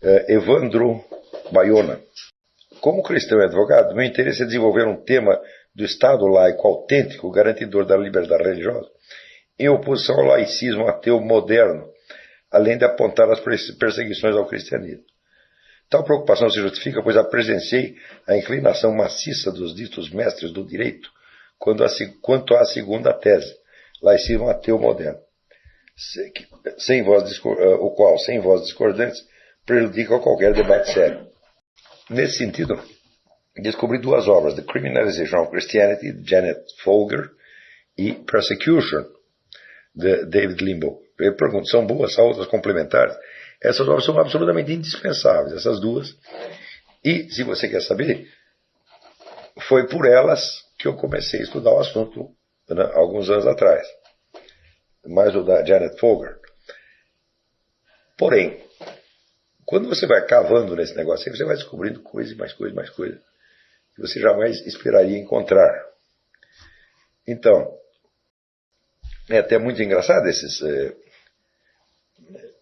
Evandro Bayona. Como cristão e advogado, meu interesse é desenvolver um tema do Estado laico autêntico, garantidor da liberdade religiosa, em oposição ao laicismo ateu moderno, além de apontar as perseguições ao cristianismo. Tal preocupação se justifica, pois presenciei a inclinação maciça dos ditos mestres do direito quanto à segunda tese, laicismo ateu moderno, o qual, sem voz discordantes, prejudica qualquer debate sério. Nesse sentido, descobri duas obras, The Criminalization of Christianity, de Janet Folger, e Persecution, de David Limbaugh. Eu pergunto, são boas, são outras complementares? Essas obras são absolutamente indispensáveis, essas duas. E, se você quer saber, foi por elas que eu comecei a estudar o assunto, né, alguns anos atrás. Mais o da Janet Folger. Porém, quando você vai cavando nesse negócio, você vai descobrindo coisa e mais coisa e mais coisa, que você jamais esperaria encontrar. Então, é até muito engraçado esses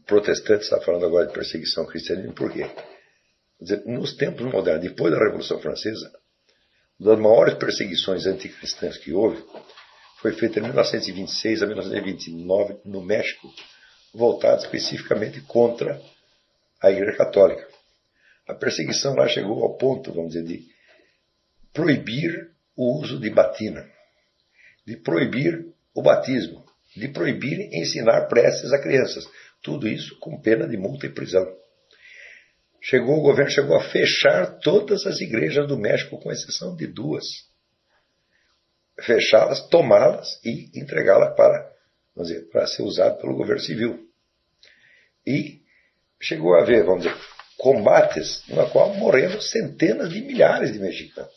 protestantes estar falando agora de perseguição ao cristianismo. Por quê? Quer dizer, nos tempos modernos, depois da Revolução Francesa, uma das maiores perseguições anticristãs que houve foi feita em 1926 a 1929 no México, voltada especificamente contra a Igreja Católica. A perseguição lá chegou ao ponto, vamos dizer, de proibir o uso de batina, de proibir o batismo, de proibir ensinar preces a crianças. Tudo isso com pena de multa e prisão. O governo chegou a fechar todas as igrejas do México, com exceção de duas. Fechá-las, tomá-las e entregá-las para ser usado pelo governo civil. E chegou a haver, vamos dizer, combates na qual morreram centenas de milhares de mexicanos.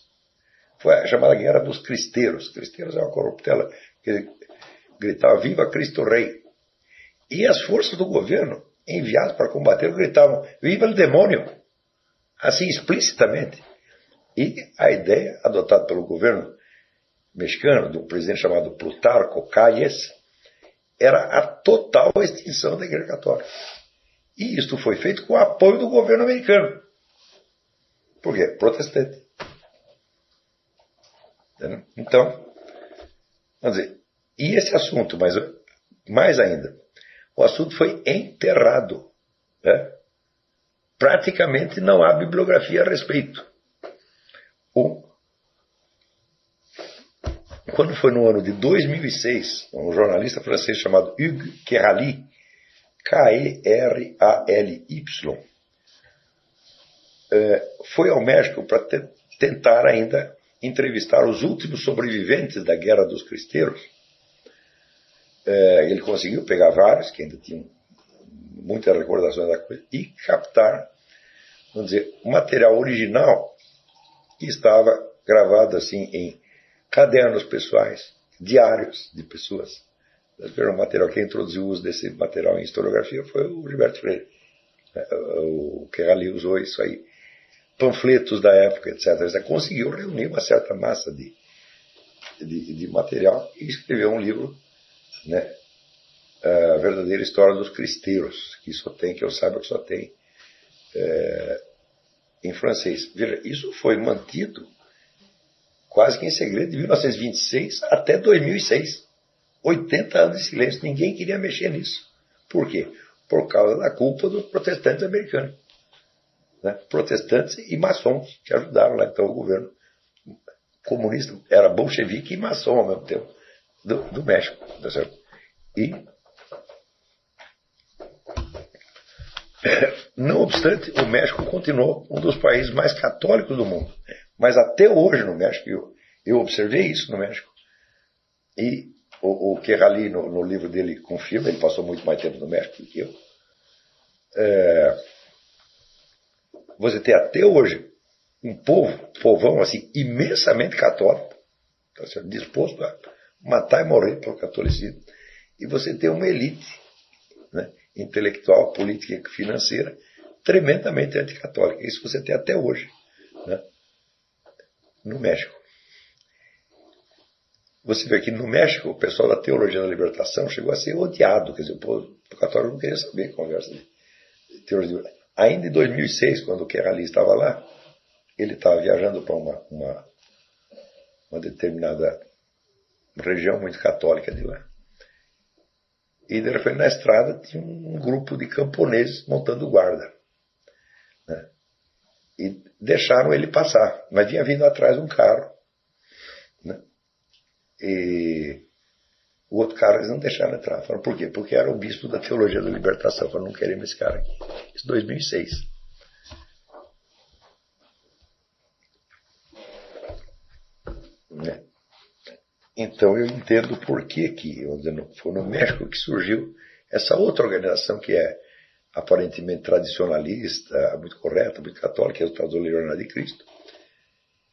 Foi a chamada Guerra dos Cristeiros. Cristeiros é uma corruptela que gritava "Viva Cristo Rei!". E as forças do governo, enviadas para combater, gritavam "Viva o demônio!", assim explicitamente. E a ideia adotada pelo governo mexicano, de um presidente chamado Plutarco Calles, era a total extinção da Igreja Católica. E isto foi feito com o apoio do governo americano. Por quê? Protestante. Então, vamos dizer, e esse assunto, mas mais ainda, o assunto foi enterrado. Né? Praticamente não há bibliografia a respeito. Quando foi no ano de 2006, um jornalista francês chamado Hugues Kerali, Kerally, foi ao México para tentar ainda entrevistar os últimos sobreviventes da Guerra dos Cristeiros. Ele conseguiu pegar vários, que ainda tinham muitas recordações da coisa, e captar, vamos dizer, o material original que estava gravado assim em cadernos pessoais, diários de pessoas. O material que introduziu o uso desse material em historiografia foi o Gilberto Freire. O Kerali usou isso aí. Panfletos da época, etc. Ele conseguiu reunir uma certa massa de material e escreveu um livro, né, A Verdadeira História dos Cristeiros, que eu saiba que só tem em francês. Veja, isso foi mantido quase que em segredo de 1926 até 2006. 80 anos de silêncio. Ninguém queria mexer nisso. Por quê? Por causa da culpa dos protestantes americanos. Né? Protestantes e maçons que ajudaram lá. Então o governo comunista era bolchevique e maçom ao mesmo tempo do México. Tá certo? E, não obstante, o México continuou um dos países mais católicos do mundo. Mas até hoje no México, eu observei isso no México. E o Kerali, no livro dele, confirma, ele passou muito mais tempo no México do que eu. Você tem até hoje um povão assim, imensamente católico, tá certo? Disposto a matar e morrer pelo catolicismo. E você tem uma elite, né, intelectual, política e financeira tremendamente anticatólica. Isso você tem até hoje, né, no México. Você vê que no México o pessoal da teologia da libertação chegou a ser odiado. Quer dizer, o povo católico não queria saber conversa de teologia. Ainda em 2006, quando o Kerali estava lá, ele estava viajando para uma determinada região muito católica de lá. E de repente na estrada tinha um grupo de camponeses montando guarda, né? E deixaram ele passar, mas vinha vindo atrás um carro, né? E o outro cara eles não deixaram entrar. Falaram, por quê? Porque era o bispo da teologia da libertação. Falaram, não queremos esse cara aqui. Isso em 2006. Né? Então eu entendo por que foi no México que surgiu essa outra organização que é aparentemente tradicionalista, muito correta, muito católica, que é o Estado Legionário de Cristo,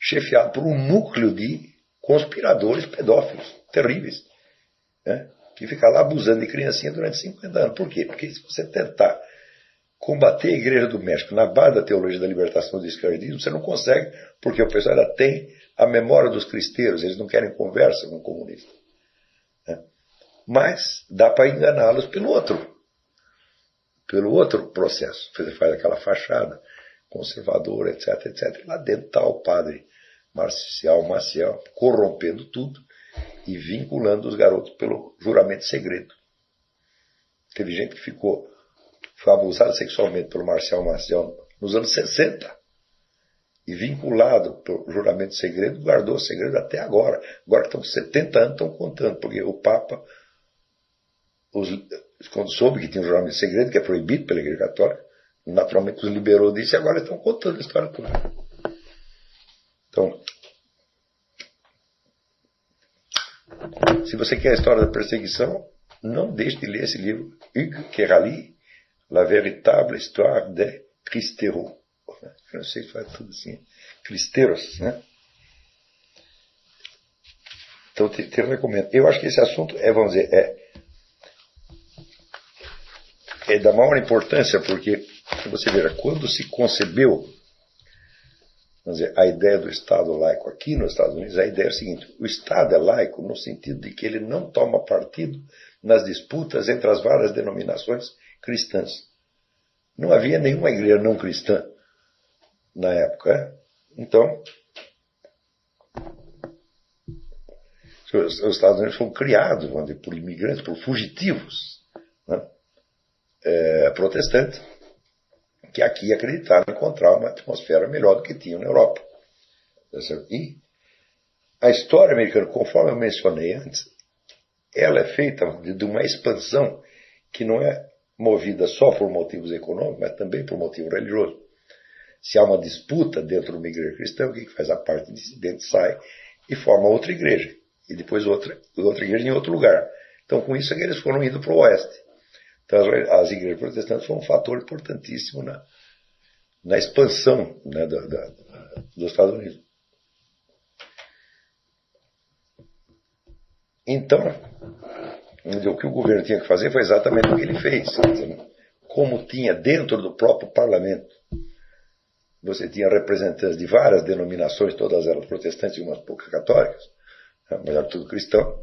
chefiado por um núcleo de conspiradores pedófilos terríveis, né? Que ficam lá abusando de criancinha durante 50 anos. Por quê? Porque se você tentar combater a Igreja do México na base da teologia da libertação do escravidismo, você não consegue, porque o pessoal ainda tem a memória dos cristeiros, eles não querem conversa com o comunista, né? Mas dá para enganá-los pelo outro processo. Você faz aquela fachada conservadora, etc, etc. E lá dentro está o padre Marcial Maciel corrompendo tudo e vinculando os garotos pelo juramento segredo. Teve gente que foi abusada sexualmente pelo Marcial Maciel nos anos 60 e vinculado pelo juramento segredo, guardou o segredo até agora. Agora que estão com 70 anos, estão contando, porque o Papa, quando soube que tinha um juramento segredo, que é proibido pela Igreja Católica, naturalmente os liberou disso e agora estão contando a história toda. Então, se você quer a história da perseguição, não deixe de ler esse livro, Hugues Kerali, La véritable histoire des Cristeros. Eu não sei se faz tudo assim. Cristeros, né? Então, te recomendo. Eu acho que esse assunto vamos dizer, é da maior importância, porque, você veja, quando se concebeu, vamos dizer, a ideia do Estado laico aqui nos Estados Unidos, a ideia é a seguinte: o Estado é laico no sentido de que ele não toma partido nas disputas entre as várias denominações cristãs. Não havia nenhuma igreja não cristã na época. Então, os Estados Unidos foram criados, vamos dizer, por imigrantes, por fugitivos, né? Protestantes, que aqui acreditaram encontrar uma atmosfera melhor do que tinham na Europa. E a história americana, conforme eu mencionei antes, ela é feita de uma expansão que não é movida só por motivos econômicos, mas também por motivo religioso. Se há uma disputa dentro de uma igreja cristã, o que faz? A parte dissidente sai e forma outra igreja. E depois outra igreja em outro lugar. Então, com isso, eles foram indo para o oeste. Então, as igrejas protestantes foram um fator importantíssimo na expansão, né, dos Estados Unidos. Então, o que o governo tinha que fazer foi exatamente o que ele fez. Como tinha dentro do próprio parlamento, você tinha representantes de várias denominações, todas elas protestantes e umas poucas católicas, mas era tudo cristão.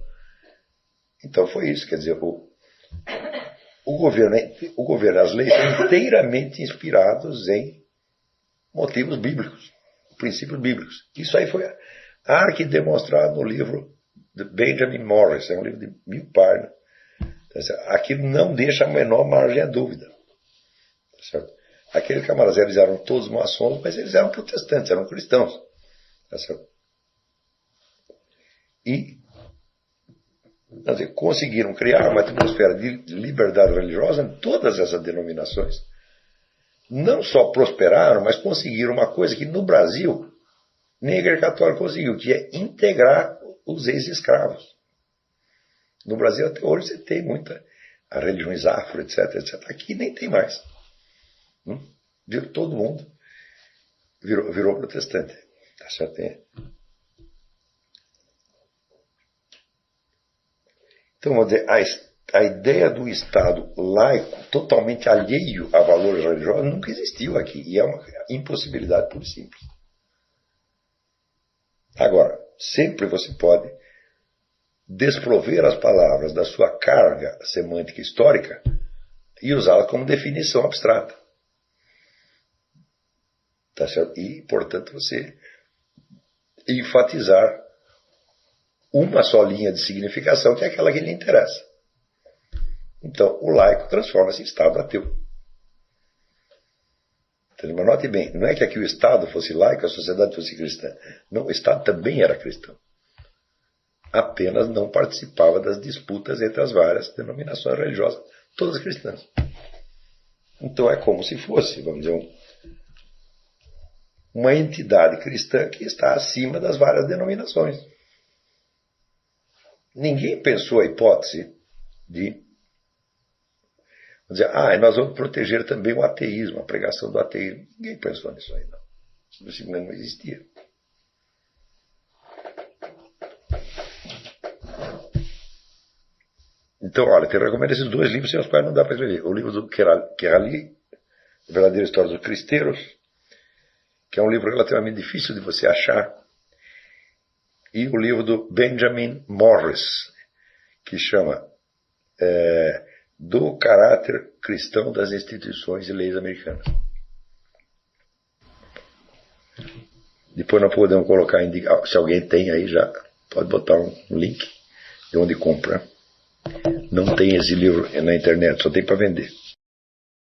Então foi isso, quer dizer, o governo, as leis são inteiramente inspirados em motivos bíblicos, princípios bíblicos. Isso aí foi arquidemonstrado no livro de Benjamin Morris, é um livro de 1000 páginas. Aquilo não deixa a menor margem à dúvida. Certo? Aqueles camaradas, eles eram todos maçons, mas eles eram protestantes, eram cristãos. Certo? E conseguiram criar uma atmosfera de liberdade religiosa em todas essas denominações. Não só prosperaram, mas conseguiram uma coisa que no Brasil nem a Igreja Católica conseguiu, que é integrar os ex-escravos. No Brasil até hoje você tem a religiões afro, etc, etc. Aqui nem tem mais. Todo mundo virou protestante. Tá certo? Então, vamos dizer, a ideia do Estado laico, totalmente alheio a valores religiosos, nunca existiu aqui. E é uma impossibilidade pura e simples. Agora, sempre você pode desprover as palavras da sua carga semântica histórica e usá-la como definição abstrata. Tá certo? E, portanto, você enfatizar uma só linha de significação, que é aquela que lhe interessa. Então, o laico transforma-se em Estado ateu. Mas note bem, não é que aqui o Estado fosse laico, a sociedade fosse cristã. Não, o Estado também era cristão. Apenas não participava das disputas entre as várias denominações religiosas, todas cristãs. Então é como se fosse, vamos dizer, uma entidade cristã que está acima das várias denominações. Ninguém pensou a hipótese de dizer, nós vamos proteger também o ateísmo, a pregação do ateísmo. Ninguém pensou nisso aí, não. Isso simplesmente não existia. Então, olha, te recomendo esses 2 livros sem os quais não dá para escrever. O livro do Querali, A Verdadeira História dos Cristeiros, que é um livro relativamente difícil de você achar, e o livro do Benjamin Morris, que chama Do Caráter Cristão das Instituições e Leis Americanas. Depois nós podemos colocar, se alguém tem aí já, pode botar um link de onde compra. Não tem esse livro na internet, só tem para vender.